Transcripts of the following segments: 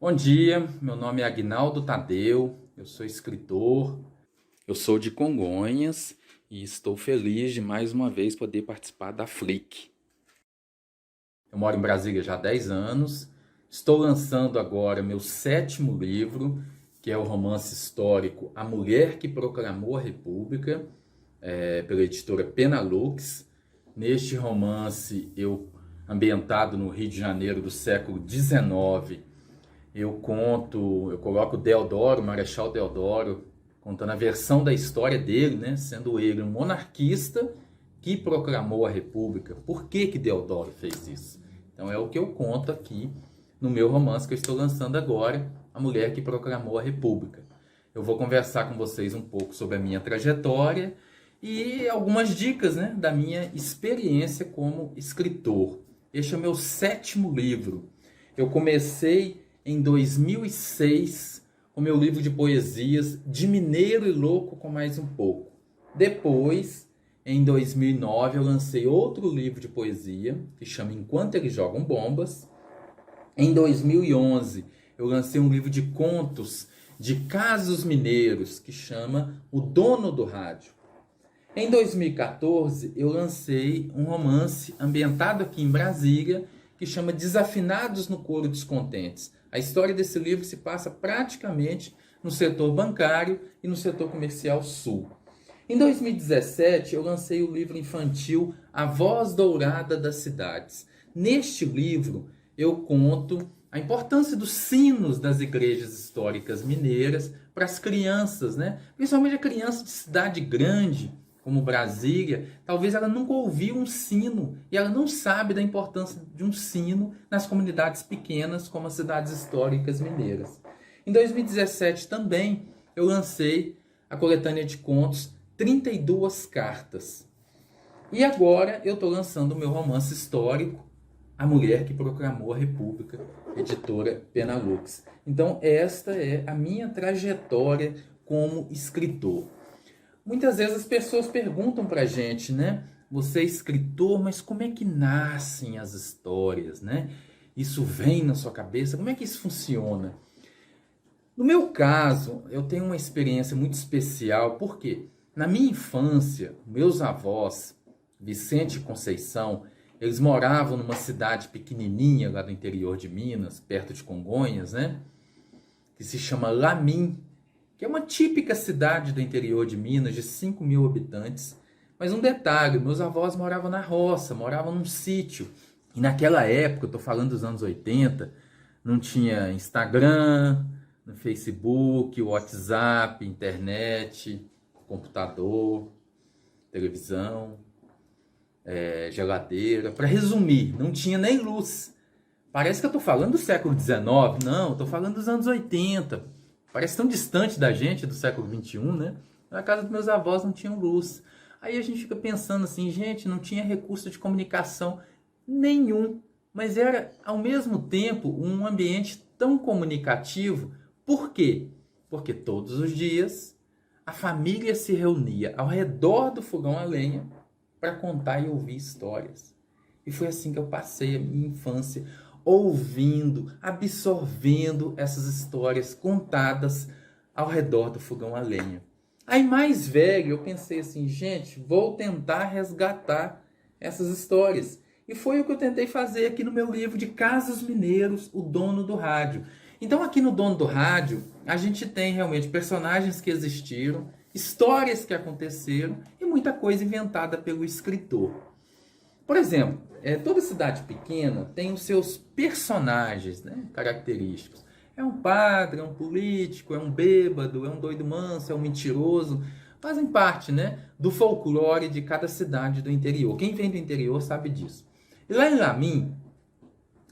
Bom dia, meu nome é Aguinaldo Tadeu, eu sou escritor, eu sou de Congonhas e estou feliz de mais uma vez poder participar da Flick. Eu moro em Brasília já há 10 anos, estou lançando agora meu 7º livro, que é o romance histórico A Mulher que Proclamou a República, pela editora Penalux. Neste romance, ambientado no Rio de Janeiro do século XIX, eu coloco Deodoro, Marechal Deodoro, contando a versão da história dele, né? Sendo ele um monarquista que proclamou a República. Por que Deodoro fez isso? Então é o que eu conto aqui no meu romance que eu estou lançando agora, A Mulher que Proclamou a República. Eu vou conversar com vocês um pouco sobre a minha trajetória e algumas dicas, né, da minha experiência como escritor. Este é o meu 7º livro. Eu comecei em 2006 o meu livro de poesias De Mineiro e Louco com Mais um Pouco. Depois, em 2009, eu lancei outro livro de poesia que chama Enquanto Eles Jogam Bombas. Em 2011, eu lancei um livro de contos de casos mineiros que chama O Dono do Rádio. Em 2014, eu lancei um romance ambientado aqui em Brasília que chama Desafinados no Coro dos Contentes. A história desse livro se passa praticamente no setor bancário e no setor comercial sul. Em 2017, eu lancei o livro infantil A Voz Dourada das Cidades. Neste livro, eu conto a importância dos sinos das igrejas históricas mineiras para as crianças, né? Principalmente a criança de cidade grande, como Brasília, talvez ela nunca ouviu um sino e ela não sabe da importância de um sino nas comunidades pequenas como as cidades históricas mineiras. Em 2017 também eu lancei a coletânea de contos 32 Cartas. E agora eu estou lançando o meu romance histórico A Mulher que Proclamou a República, editora Penalux. Então esta é a minha trajetória como escritor. Muitas vezes as pessoas perguntam pra gente, né? Você é escritor, mas como é que nascem as histórias, né? Isso vem na sua cabeça? Como é que isso funciona? No meu caso, eu tenho uma experiência muito especial, porque na minha infância, meus avós, Vicente e Conceição, eles moravam numa cidade pequenininha lá do interior de Minas, perto de Congonhas, né? Que se chama Lamim, que é uma típica cidade do interior de Minas, de 5.000 habitantes. Mas um detalhe, meus avós moravam na roça, moravam num sítio. E naquela época, eu estou falando dos anos 80, não tinha Instagram, no Facebook, WhatsApp, internet, computador, televisão, geladeira. Para resumir, não tinha nem luz. Parece que eu estou falando do século XIX. Não, estou falando dos anos 80. Parece tão distante da gente, do século XXI, né? Na casa dos meus avós não tinham luz. Aí a gente fica pensando assim, gente, não tinha recurso de comunicação nenhum. Mas era, ao mesmo tempo, um ambiente tão comunicativo. Por quê? Porque todos os dias a família se reunia ao redor do fogão a lenha para contar e ouvir histórias. E foi assim que eu passei a minha infância, ouvindo, absorvendo essas histórias contadas ao redor do fogão a lenha. Aí mais velho eu pensei assim, gente, vou tentar resgatar essas histórias. E foi o que eu tentei fazer aqui no meu livro de Casos Mineiros, O Dono do Rádio. Então aqui no Dono do Rádio, a gente tem realmente personagens que existiram, histórias que aconteceram e muita coisa inventada pelo escritor. Por exemplo, toda cidade pequena tem os seus personagens, né, característicos. É um padre, é um político, é um bêbado, é um doido manso, é um mentiroso. Fazem parte, né, do folclore de cada cidade do interior. Quem vem do interior sabe disso. E lá em Lamim,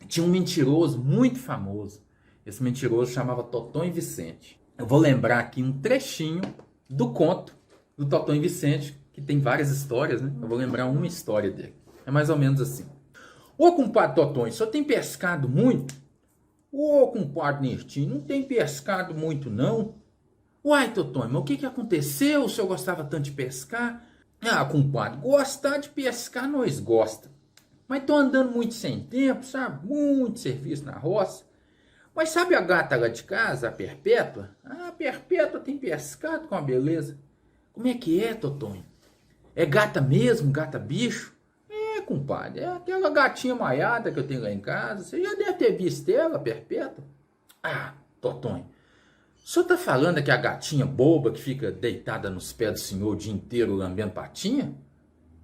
tinha um mentiroso muito famoso. Esse mentiroso chamava Totão e Vicente. Eu vou lembrar aqui um trechinho do conto do Totão e Vicente, que tem várias histórias, né? Eu vou lembrar uma história dele. É mais ou menos assim. Ô, compadre Totônio, só tem pescado muito? Ô, compadre Nertinho, não tem pescado muito, não? Uai, Totônio, mas o que aconteceu? O senhor gostava tanto de pescar? Ah, compadre, gostar de pescar nós gosta. Mas tô andando muito sem tempo, sabe? Muito serviço na roça. Mas sabe a gata lá de casa, a Perpétua? Ah, a Perpétua tem pescado com a beleza. Como é, Totonho? É gata mesmo, gata bicho? É, compadre, é aquela gatinha maiada que eu tenho lá em casa. Você já deve ter visto ela, Perpétua. Ah, Totonho, o senhor tá falando que a gatinha boba que fica deitada nos pés do senhor o dia inteiro lambendo patinha?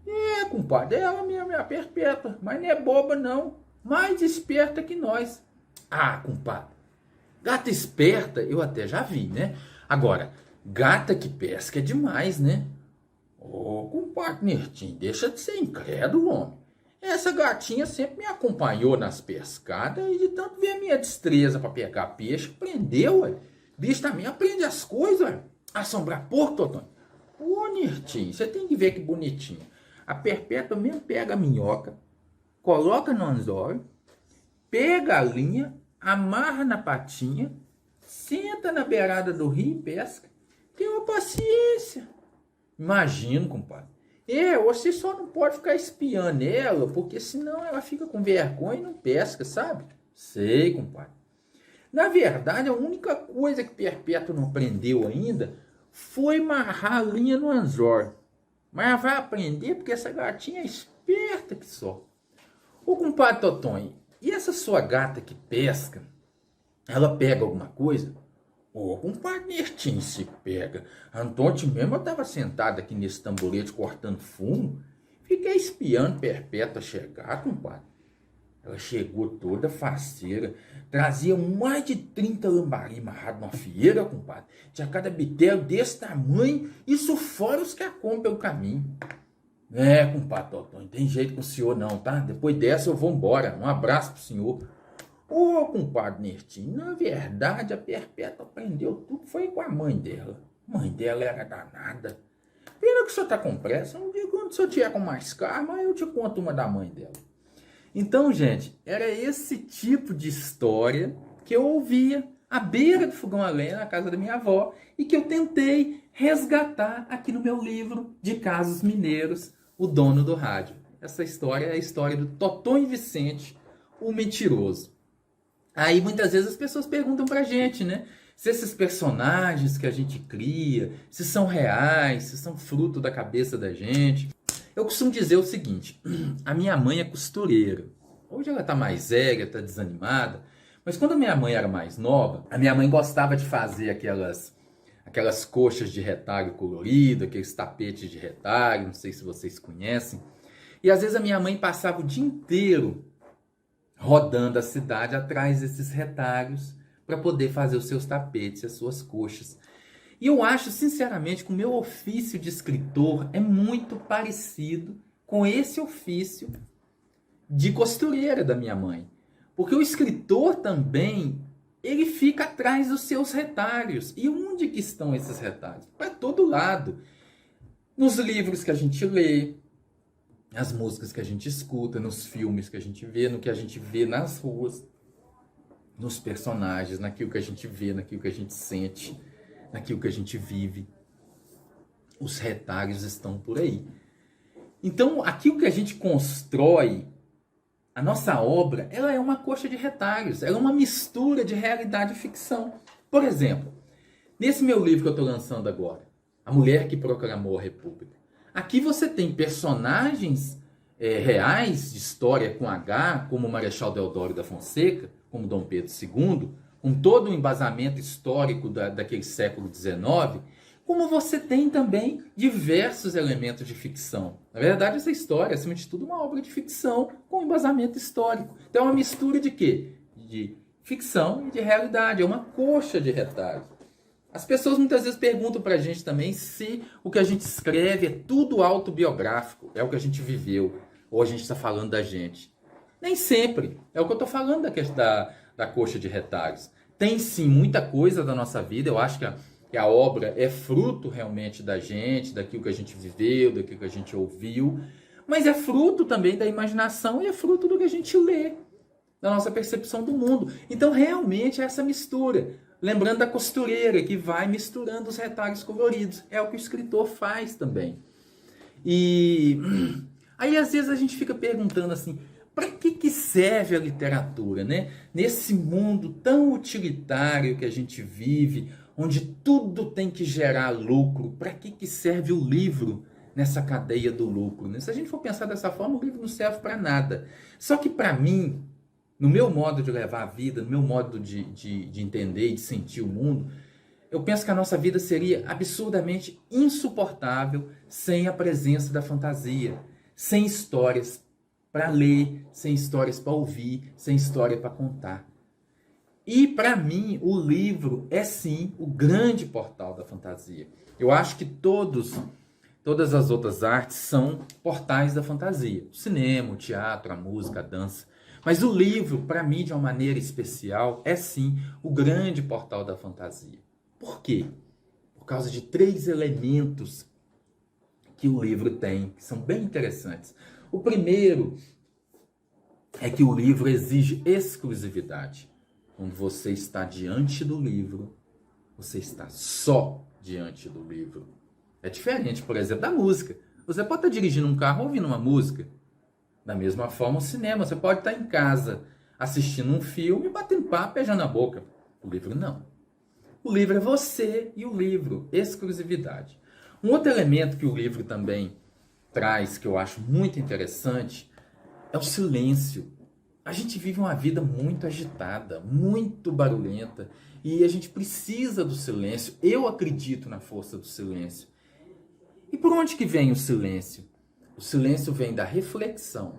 É, compadre, ela mesmo é a Perpétua, mas não é boba não, mais esperta que nós. Ah, compadre, gata esperta eu até já vi, né? Agora, gata que pesca é demais, né? Ô, compadre Nertinho, deixa de ser incrédulo, homem. Essa gatinha sempre me acompanhou nas pescadas e de tanto ver a minha destreza para pegar peixe, prendeu, ué. Bicho também aprende as coisas, ué. Assombrar porco, Totônio. Ô, Nertinho, você tem que ver que bonitinho. A Perpétua mesmo pega a minhoca, coloca no anzol, pega a linha, amarra na patinha, senta na beirada do rio e pesca. Tem uma paciência. Imagino, compadre. Você só não pode ficar espiando ela, porque senão ela fica com vergonha e não pesca, sabe? Sei, compadre. Na verdade, a única coisa que Perpétua não aprendeu ainda foi amarrar a linha no anzol. Mas vai aprender porque essa gatinha é esperta que só. Ô, compadre Totonho, e essa sua gata que pesca, ela pega alguma coisa? Ô, compadre Nertinho, se pega. Antonte mesmo, eu tava sentado aqui nesse tamborete cortando fumo. Fiquei espiando Perpétua chegar, compadre. Ela chegou toda faceira. Trazia mais de 30 lambari amarrados numa fieira, compadre. Tinha cada bitelo desse tamanho. Isso fora os que a compram pelo caminho. É, compadre Totão, não tem jeito com o senhor não, tá? Depois dessa eu vou embora. Um abraço pro senhor. Ô, compadre Nertinho, na verdade a Perpétua aprendeu tudo, foi com a mãe dela. A mãe dela era danada. Pena que o senhor tá com pressa, um dia quando o senhor tiver com mais calma, eu te conto uma da mãe dela. Então, gente, era esse tipo de história que eu ouvia à beira do fogão a lenha na casa da minha avó e que eu tentei resgatar aqui no meu livro de casos mineiros, O Dono do Rádio. Essa história é a história do Totonho Vicente, o mentiroso. Aí muitas vezes as pessoas perguntam pra gente, né? Se esses personagens que a gente cria, se são reais, se são fruto da cabeça da gente. Eu costumo dizer o seguinte, a minha mãe é costureira. Hoje ela tá mais velha, tá desanimada, mas quando a minha mãe era mais nova, a minha mãe gostava de fazer aquelas coxas de retalho colorido, aqueles tapetes de retalho, não sei se vocês conhecem. E às vezes a minha mãe passava o dia inteiro rodando a cidade atrás desses retalhos para poder fazer os seus tapetes, as suas coxas. E eu acho, sinceramente, que o meu ofício de escritor é muito parecido com esse ofício de costureira da minha mãe. Porque o escritor também, ele fica atrás dos seus retalhos. E onde que estão esses retalhos? Para todo lado. Nos livros que a gente lê, nas músicas que a gente escuta, nos filmes que a gente vê, no que a gente vê nas ruas, nos personagens, naquilo que a gente vê, naquilo que a gente sente, naquilo que a gente vive. Os retalhos estão por aí. Então, aquilo que a gente constrói, a nossa obra, ela é uma coxa de retalhos, ela é uma mistura de realidade e ficção. Por exemplo, nesse meu livro que eu estou lançando agora, A Mulher que Proclamou a República, aqui você tem personagens reais de história com H, como o Marechal Deodoro da Fonseca, como Dom Pedro II, com todo o embasamento histórico daquele século XIX, como você tem também diversos elementos de ficção. Na verdade, essa história, acima de tudo, é uma obra de ficção com embasamento histórico. Então é uma mistura de quê? De ficção e de realidade. É uma coxa de retalhos. As pessoas muitas vezes perguntam pra gente também se o que a gente escreve é tudo autobiográfico, é o que a gente viveu, ou a gente está falando da gente. Nem sempre. É o que eu estou falando da coxa de retalhos. Tem sim muita coisa da nossa vida, eu acho que a obra é fruto realmente da gente, daquilo que a gente viveu, daquilo que a gente ouviu, mas é fruto também da imaginação e é fruto do que a gente lê, da nossa percepção do mundo. Então realmente é essa mistura. Lembrando da costureira que vai misturando os retalhos coloridos. É o que o escritor faz também. E aí às vezes a gente fica perguntando assim, para que serve a literatura, né? Nesse mundo tão utilitário que a gente vive, onde tudo tem que gerar lucro, para que serve o livro nessa cadeia do lucro, né? Se a gente for pensar dessa forma, o livro não serve para nada. Só que para mim, no meu modo de levar a vida, no meu modo de entender e de sentir o mundo, eu penso que a nossa vida seria absurdamente insuportável sem a presença da fantasia, sem histórias para ler, sem histórias para ouvir, sem história para contar. E para mim, o livro é sim o grande portal da fantasia. Eu acho que todas as outras artes são portais da fantasia. O cinema, o teatro, a música, a dança. Mas o livro, para mim, de uma maneira especial, é sim o grande portal da fantasia. Por quê? Por causa de 3 elementos que o livro tem, que são bem interessantes. O primeiro é que o livro exige exclusividade. Quando você está diante do livro, você está só diante do livro. É diferente, por exemplo, da música. Você pode estar dirigindo um carro ouvindo uma música. Da mesma forma, o cinema. Você pode estar em casa assistindo um filme, batendo papo, beijando a boca. O livro não. O livro é você e o livro. Exclusividade. Um outro elemento que o livro também traz, que eu acho muito interessante, é o silêncio. A gente vive uma vida muito agitada, muito barulhenta, e a gente precisa do silêncio. Eu acredito na força do silêncio. E por onde que vem o silêncio? O silêncio vem da reflexão,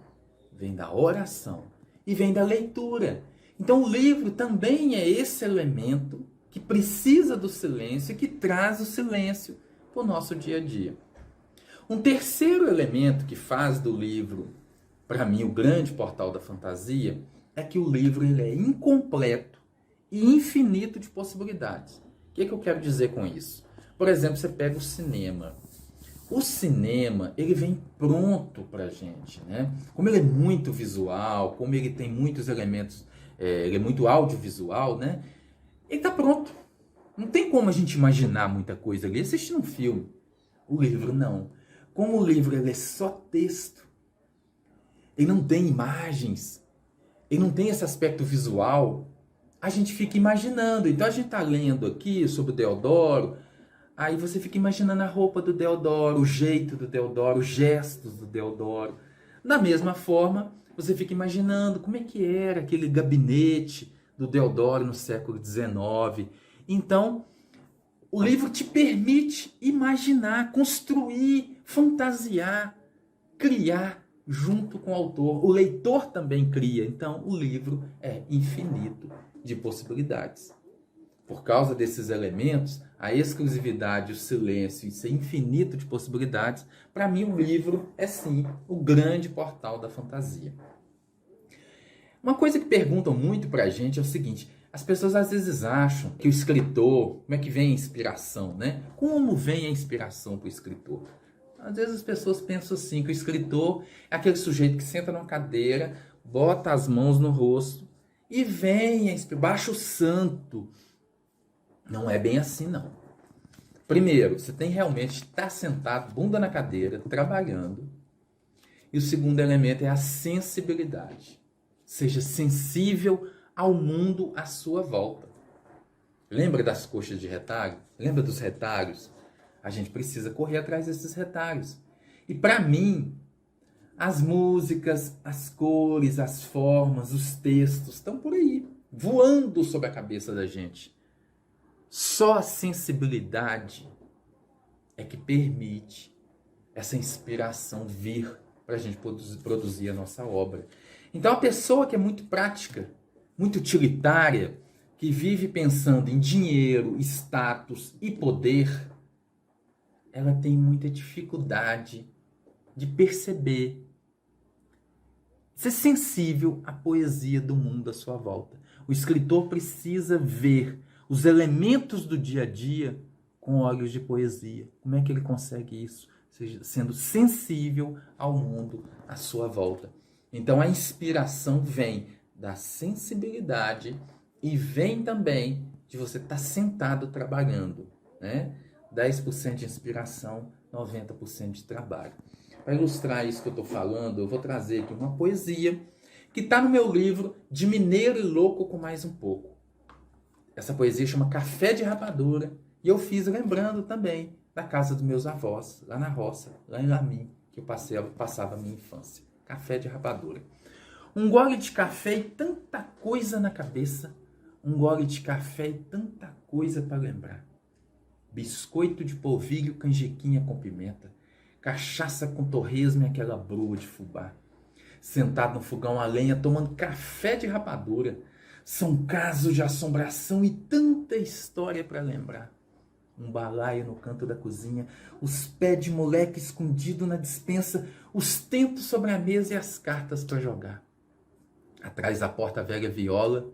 vem da oração e vem da leitura. Então o livro também é esse elemento que precisa do silêncio e que traz o silêncio para o nosso dia a dia. Um terceiro elemento que faz do livro, para mim, o grande portal da fantasia, é que o livro ele é incompleto e infinito de possibilidades. O que eu quero dizer com isso? Por exemplo, você pega o cinema. O cinema, ele vem pronto para a gente, né? Como ele é muito visual, como ele tem muitos elementos, ele é muito audiovisual, né? Ele está pronto. Não tem como a gente imaginar muita coisa ali assistindo um filme. O livro não. Como o livro ele é só texto, ele não tem imagens, ele não tem esse aspecto visual, a gente fica imaginando. Então a gente está lendo aqui sobre o Deodoro, aí você fica imaginando a roupa do Deodoro, o jeito do Deodoro, os gestos do Deodoro. Da mesma forma, você fica imaginando como é que era aquele gabinete do Deodoro no século XIX. Então, o livro te permite imaginar, construir, fantasiar, criar junto com o autor. O leitor também cria. Então, o livro é infinito de possibilidades. Por causa desses elementos, a exclusividade, o silêncio e ser infinito de possibilidades, para mim o livro é sim o grande portal da fantasia. Uma coisa que perguntam muito para a gente é o seguinte: as pessoas às vezes acham que o escritor, como é que vem a inspiração, né? Como vem a inspiração para o escritor? Às vezes as pessoas pensam assim, que o escritor é aquele sujeito que senta numa cadeira, bota as mãos no rosto e vem a inspiração, baixa o santo. Não é bem assim, não. Primeiro, você tem realmente que estar sentado, bunda na cadeira, trabalhando. E o segundo elemento é a sensibilidade. Seja sensível ao mundo à sua volta. Lembra das coxas de retalho? Lembra dos retalhos? A gente precisa correr atrás desses retalhos. E para mim, as músicas, as cores, as formas, os textos estão por aí, voando sobre a cabeça da gente. Só a sensibilidade é que permite essa inspiração vir para a gente produzir a nossa obra. Então, a pessoa que é muito prática, muito utilitária, que vive pensando em dinheiro, status e poder, ela tem muita dificuldade de perceber, ser sensível à poesia do mundo à sua volta. O escritor precisa ver os elementos do dia a dia com olhos de poesia. Como é que ele consegue isso? Sendo sensível ao mundo à sua volta. Então a inspiração vem da sensibilidade e vem também de você estar sentado trabalhando, né? 10% de inspiração, 90% de trabalho. Para ilustrar isso que eu estou falando, eu vou trazer aqui uma poesia que está no meu livro De Mineiro e Louco com Mais um Pouco. Essa poesia chama Café de Rapadura e eu fiz lembrando também da casa dos meus avós, lá na roça, lá em Lamim, que eu passava a minha infância. Café de Rapadura. Um gole de café e tanta coisa na cabeça. Um gole de café e tanta coisa para lembrar. Biscoito de polvilho, canjiquinha com pimenta. Cachaça com torresmo e aquela broa de fubá. Sentado no fogão a lenha, tomando café de rapadura. São casos de assombração e tanta história para lembrar. Um balaio no canto da cozinha, os pés de moleque escondido na despensa, os tentos sobre a mesa e as cartas para jogar. Atrás da porta velha viola,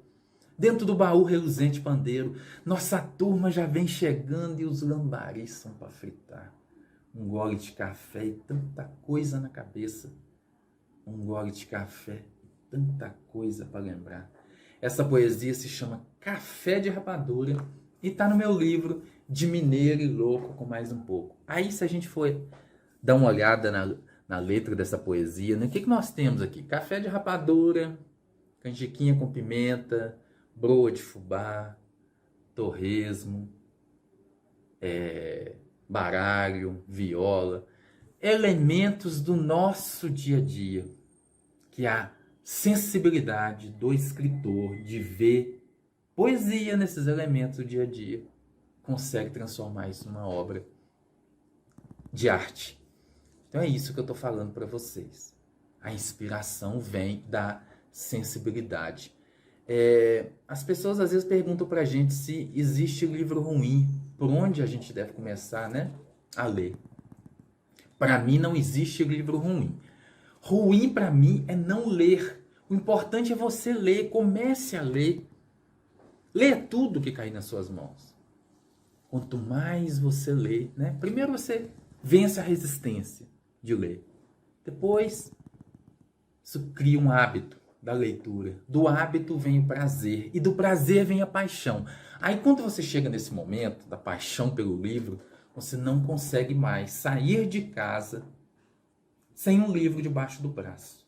dentro do baú reluzente pandeiro, nossa turma já vem chegando e os lambaris são para fritar. Um gole de café e tanta coisa na cabeça. Um gole de café e tanta coisa para lembrar. Essa poesia se chama Café de Rapadura e está no meu livro De Mineiro e Louco com Mais um Pouco. Aí, se a gente for dar uma olhada na letra dessa poesia, né? O que nós temos aqui? Café de rapadura, canjiquinha com pimenta, broa de fubá, torresmo, baralho, viola. Elementos do nosso dia a dia, que a sensibilidade do escritor de ver poesia nesses elementos do dia a dia consegue transformar isso numa obra de arte. Então é isso que eu estou falando para vocês. A inspiração vem da sensibilidade. As pessoas às vezes perguntam para a gente se existe livro ruim, por onde a gente deve começar, né, a ler. Para mim não existe livro ruim. Ruim para mim é não ler. O importante é você ler, comece a ler. Leia tudo que cair nas suas mãos. Quanto mais você lê, né? Primeiro você vence a resistência de ler. Depois, isso cria um hábito da leitura. Do hábito vem o prazer. E do prazer vem a paixão. Aí quando você chega nesse momento da paixão pelo livro, você não consegue mais sair de casa sem um livro debaixo do braço.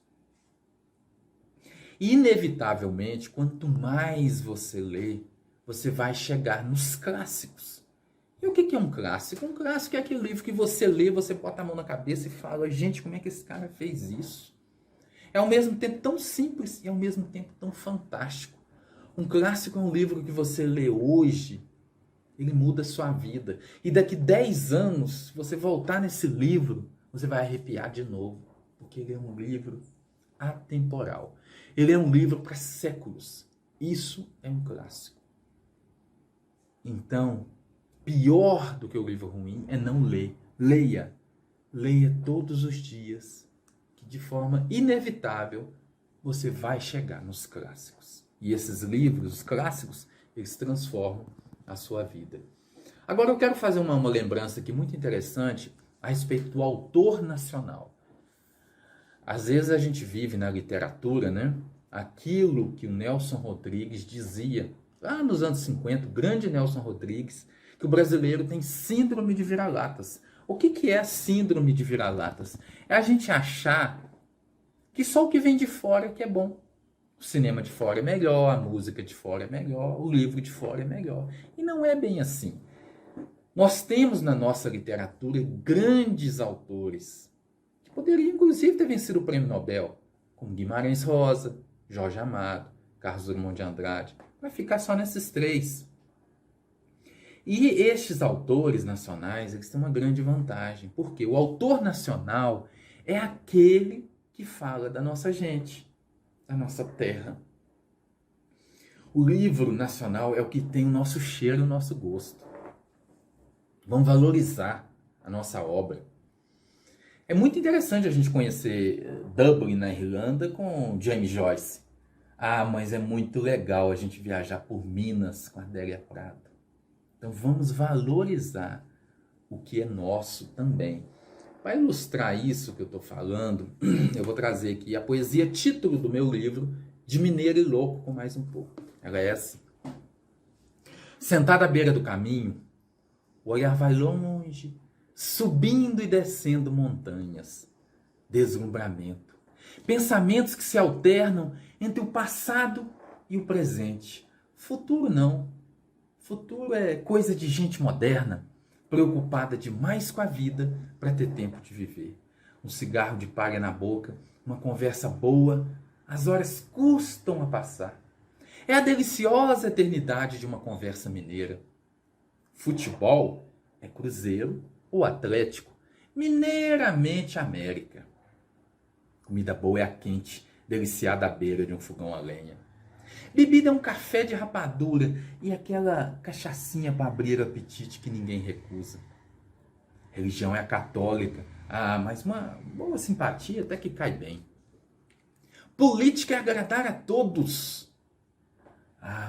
Inevitavelmente, quanto mais você lê, você vai chegar nos clássicos. E o que é um clássico? Um clássico é aquele livro que você lê, você bota a mão na cabeça e fala, gente, como é que esse cara fez isso? É ao mesmo tempo tão simples e ao mesmo tempo tão fantástico. Um clássico é um livro que você lê hoje, ele muda a sua vida. E daqui 10 anos, se você voltar nesse livro, você vai arrepiar de novo. Porque ele é um livro atemporal. Ele é um livro para séculos. Isso é um clássico. Então, pior do que o livro ruim é não ler. Leia. Leia todos os dias. Que de forma inevitável, você vai chegar nos clássicos. E esses livros, os clássicos, eles transformam a sua vida. Agora eu quero fazer uma lembrança aqui muito interessante a respeito do autor nacional. Às vezes a gente vive na literatura, né? Aquilo que o Nelson Rodrigues dizia lá nos anos 50, o grande Nelson Rodrigues, que o brasileiro tem síndrome de vira-latas. O que é a síndrome de vira-latas? É a gente achar que só o que vem de fora que é bom. O cinema de fora é melhor, a música de fora é melhor, o livro de fora é melhor. E não é bem assim. Nós temos na nossa literatura grandes autores que poderiam, inclusive, ter vencido o Prêmio Nobel, como Guimarães Rosa, Jorge Amado, Carlos Drummond de Andrade. Vai ficar só nesses 3. E estes autores nacionais, eles têm uma grande vantagem, porque o autor nacional é aquele que fala da nossa gente, da nossa terra. O livro nacional é o que tem o nosso cheiro e o nosso gosto. Vamos valorizar a nossa obra. É muito interessante a gente conhecer Dublin, na Irlanda, com James Joyce. Ah, mas é muito legal a gente viajar por Minas com Adélia Prado. Então vamos valorizar o que é nosso também. Para ilustrar isso que eu estou falando, eu vou trazer aqui a poesia título do meu livro, De Mineiro e Louco com Mais um Pouco. Ela é assim. Sentado à beira do caminho, o olhar vai longe, subindo e descendo montanhas. Deslumbramento. Pensamentos que se alternam entre o passado e o presente. Futuro não. Futuro é coisa de gente moderna, preocupada demais com a vida para ter tempo de viver. Um cigarro de palha na boca, uma conversa boa, as horas custam a passar. É a deliciosa eternidade de uma conversa mineira. Futebol é Cruzeiro ou Atlético, mineiramente América. Comida boa é a quente, deliciada à beira de um fogão a lenha. Bebida é um café de rapadura e aquela cachaçinha para abrir o apetite que ninguém recusa. Religião é a católica, mas uma boa simpatia até que cai bem. Política é agradar a todos.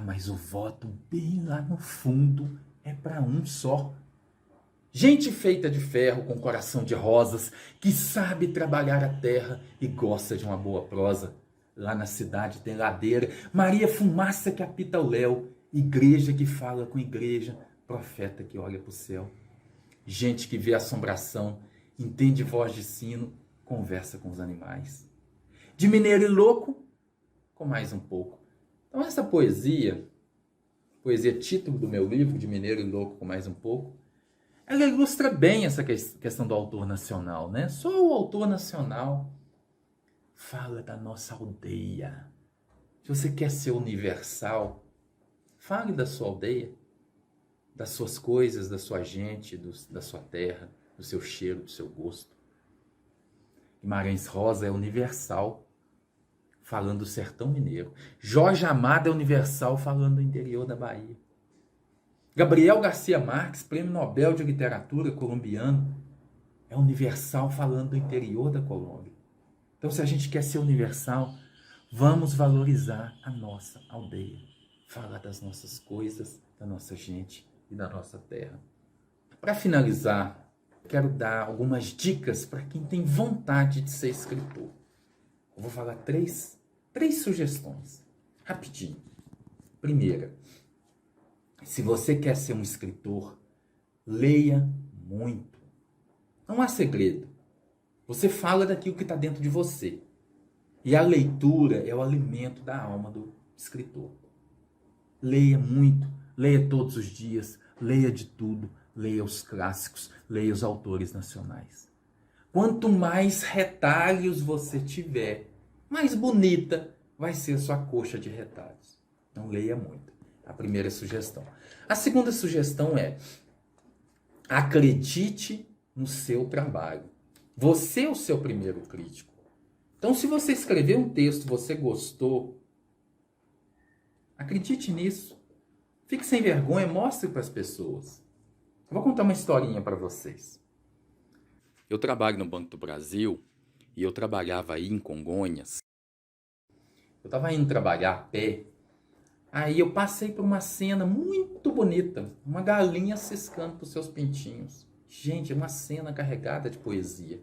Mas o voto bem lá no fundo é para um só. Gente feita de ferro com coração de rosas, que sabe trabalhar a terra e gosta de uma boa prosa. Lá na cidade tem ladeira, Maria fumaça que apita o léu, igreja que fala com igreja, profeta que olha para o céu. Gente que vê assombração, entende voz de sino, conversa com os animais. De mineiro e louco, com mais um pouco. Então essa poesia título do meu livro, De Mineiro e Louco com Mais um Pouco, ela ilustra bem essa questão do autor nacional, né? Só o autor nacional fala da nossa aldeia. Se você quer ser universal, fale da sua aldeia, das suas coisas, da sua gente, da sua terra, do seu cheiro, do seu gosto. Guimarães Rosa é universal, falando do sertão mineiro. Jorge Amado é universal, falando do interior da Bahia. Gabriel Garcia Marques, Prêmio Nobel de Literatura colombiano, é universal, falando do interior da Colômbia. Então, se a gente quer ser universal, vamos valorizar a nossa aldeia. Falar das nossas coisas, da nossa gente e da nossa terra. Para finalizar, quero dar algumas dicas para quem tem vontade de ser escritor. Eu vou falar três sugestões, rapidinho. Primeira, se você quer ser um escritor, leia muito. Não há segredo. Você fala daquilo que está dentro de você. E a leitura é o alimento da alma do escritor. Leia muito, leia todos os dias, leia de tudo, leia os clássicos, leia os autores nacionais. Quanto mais retalhos você tiver, mais bonita vai ser a sua coxa de retalhos. Então leia muito. A primeira sugestão. A segunda sugestão é: acredite no seu trabalho. Você é o seu primeiro crítico. Então, se você escrever um texto e você gostou, acredite nisso. Fique sem vergonha, mostre para as pessoas. Eu vou contar uma historinha para vocês. Eu trabalho no Banco do Brasil e eu trabalhava aí em Congonhas. Eu estava indo trabalhar a pé. Aí eu passei por uma cena muito bonita. Uma galinha ciscando os seus pintinhos. Gente, é uma cena carregada de poesia.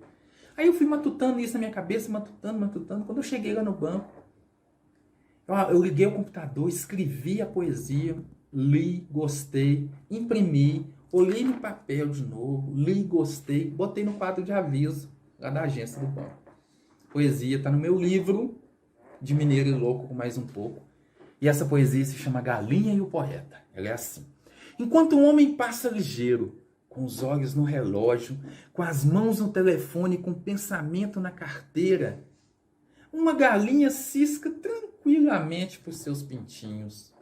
Aí eu fui matutando isso na minha cabeça, matutando. Quando eu cheguei lá no banco, eu liguei o computador, escrevi a poesia, li, gostei, imprimi, olhei no papel de novo, li, gostei, botei no quadro de aviso lá da agência do banco. Poesia está no meu livro, De Mineiro e Louco com Mais um Pouco. E essa poesia se chama Galinha e o Poeta. Ela é assim: enquanto um homem passa ligeiro, com os olhos no relógio, com as mãos no telefone, com o pensamento na carteira, uma galinha cisca tranquilamente por seus pintinhos.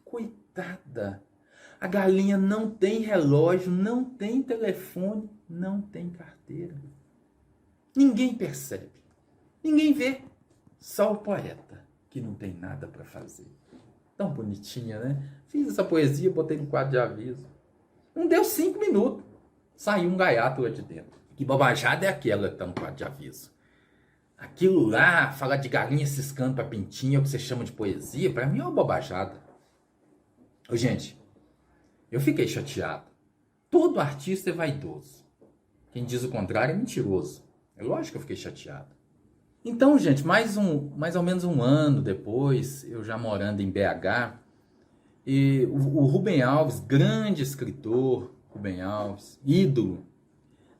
Coitada! A galinha não tem relógio, não tem telefone, não tem carteira. Ninguém percebe, ninguém vê, só o poeta, que não tem nada para fazer. Tão bonitinha, né? Fiz essa poesia, botei no quadro de aviso. Não deu 5 minutos. Saiu um gaiato lá de dentro. Que bobajada é aquela que está no quadro de aviso? Aquilo lá, falar de galinha ciscando para pintinha, o que você chama de poesia, para mim é uma bobajada. Ô, gente, eu fiquei chateado. Todo artista é vaidoso. Quem diz o contrário é mentiroso. É lógico que eu fiquei chateado. Então, gente, mais ou menos um ano depois, eu já morando em BH, e o Rubem Alves, grande escritor, Rubem Alves, ídolo,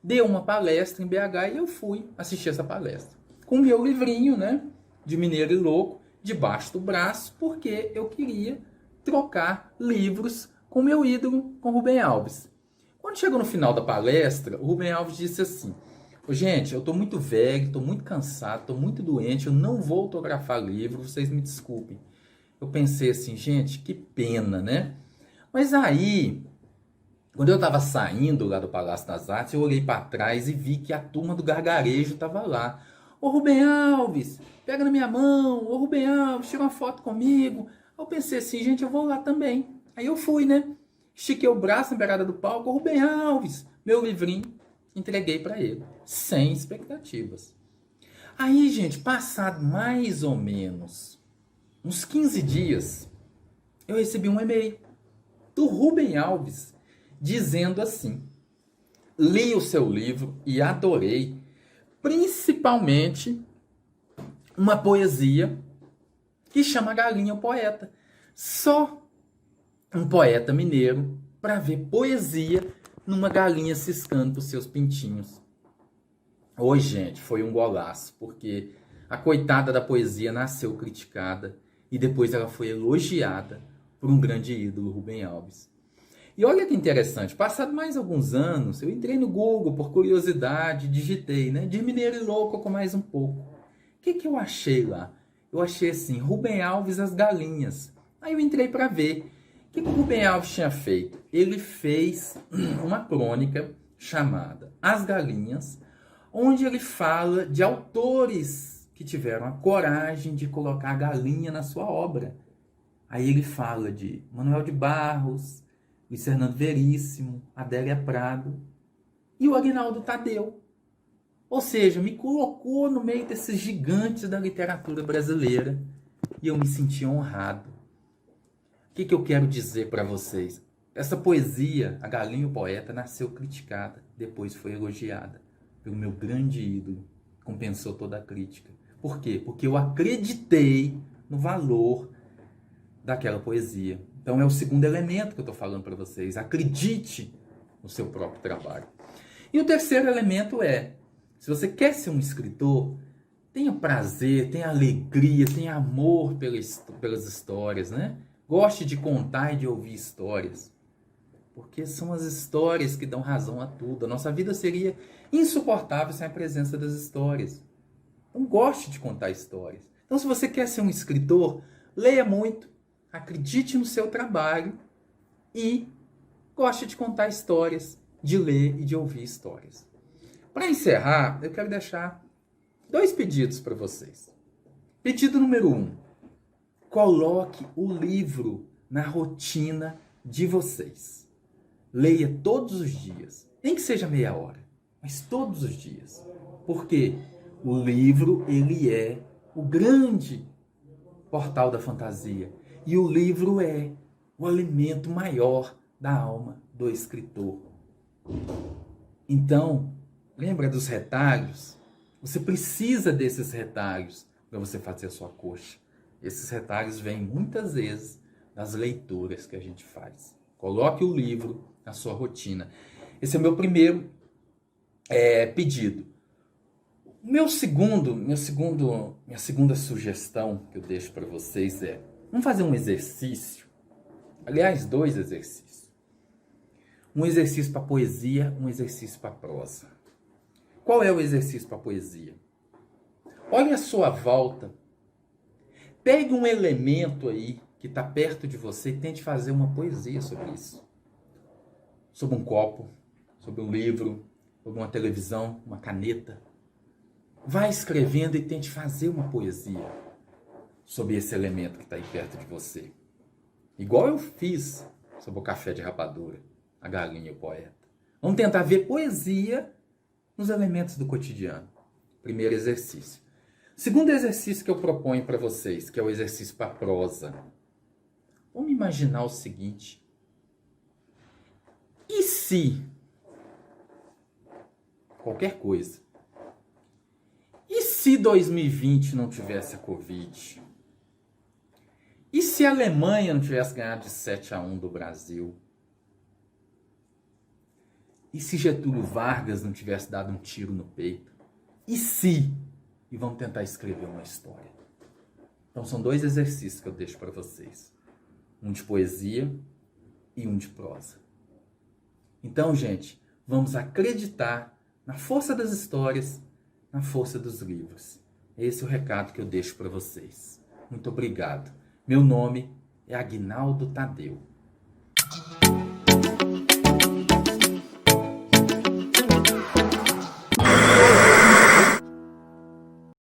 deu uma palestra em BH e eu fui assistir essa palestra. com o meu livrinho, né, de Mineiro e Louco, debaixo do braço, porque eu queria trocar livros com meu ídolo, com Rubem Alves. Quando chegou no final da palestra, o Rubem Alves disse assim: "Ô, gente, eu estou muito velho, estou muito cansado, estou muito doente, eu não vou autografar livro, vocês me desculpem." Eu pensei assim, gente, que pena, né? Mas aí, quando eu estava saindo lá do Palácio das Artes, eu olhei para trás e vi que a turma do gargarejo estava lá. "Ô, Rubem Alves, pega na minha mão. Ô, Rubem Alves, tira uma foto comigo." Eu pensei assim, gente, eu vou lá também. Aí eu fui, né? Estiquei o braço na beirada do palco. "Ô, Rubem Alves, meu livrinho." Entreguei para ele, sem expectativas. Aí, gente, passado mais ou menos uns 15 dias, eu recebi um e-mail do Rubem Alves dizendo assim: "Li o seu livro e adorei, principalmente uma poesia que chama Galinha o Poeta. Só um poeta mineiro para ver poesia numa galinha ciscando para os seus pintinhos." Oi, gente, foi um golaço, porque a coitada da poesia nasceu criticada e depois ela foi elogiada por um grande ídolo, Rubem Alves. E olha que interessante, passado mais alguns anos, eu entrei no Google por curiosidade, digitei, né, de Mineiro e Louco com mais um pouco. O que eu achei lá? Eu achei assim, Rubem Alves As Galinhas. Aí eu entrei para ver. O que o Rubem Alves tinha feito? Ele fez uma crônica chamada As Galinhas, onde ele fala de autores que tiveram a coragem de colocar a galinha na sua obra. Aí ele fala de Manuel de Barros, Luiz Fernando Veríssimo, Adélia Prado e o Aguinaldo Tadeu. Ou seja, me colocou no meio desses gigantes da literatura brasileira e eu me senti honrado. O que eu quero dizer para vocês? Essa poesia, A Galinha e o Poeta, nasceu criticada, depois foi elogiada pelo meu grande ídolo, compensou toda a crítica. Por quê? Porque eu acreditei no valor daquela poesia. Então é o segundo elemento que eu estou falando para vocês. Acredite no seu próprio trabalho. E o terceiro elemento é, se você quer ser um escritor, tenha prazer, tenha alegria, tenha amor pelas histórias, né? Goste de contar e de ouvir histórias. Porque são as histórias que dão razão a tudo. A nossa vida seria insuportável sem a presença das histórias. Então goste de contar histórias. Então se você quer ser um escritor, leia muito, acredite no seu trabalho e goste de contar histórias, de ler e de ouvir histórias. Para encerrar, eu quero deixar 2 pedidos para vocês. Pedido número 1. Coloque o livro na rotina de vocês. Leia todos os dias, nem que seja meia hora, mas todos os dias. Porque o livro, ele é o grande portal da fantasia. E o livro é o alimento maior da alma do escritor. Então, lembra dos retalhos? Você precisa desses retalhos para você fazer a sua coxa. Esses retalhos vêm muitas vezes das leituras que a gente faz. Coloque o livro na sua rotina. Esse é o meu primeiro pedido. Minha segunda sugestão que eu deixo para vocês é, vamos fazer um exercício. Aliás, 2 exercícios. Um exercício para poesia, um exercício para prosa. Qual é o exercício para poesia? Olhe à sua volta. Pegue um elemento aí que está perto de você e tente fazer uma poesia sobre isso. Sobre um copo, sobre um livro, sobre uma televisão, uma caneta. Vai escrevendo e tente fazer uma poesia sobre esse elemento que está aí perto de você. Igual eu fiz sobre o café de rapadura, a galinha e o poeta. Vamos tentar ver poesia nos elementos do cotidiano. Primeiro exercício. Segundo exercício que eu proponho para vocês, que é o exercício para prosa. Vamos imaginar o seguinte. E se qualquer coisa? E se 2020 não tivesse a Covid? E se a Alemanha não tivesse ganhado de 7-1 do Brasil? E se Getúlio Vargas não tivesse dado um tiro no peito? E se e vamos tentar escrever uma história. Então são 2 exercícios que eu deixo para vocês. Um de poesia e um de prosa. Então, gente, vamos acreditar na força das histórias, na força dos livros. Esse é o recado que eu deixo para vocês. Muito obrigado. Meu nome é Aguinaldo Tadeu.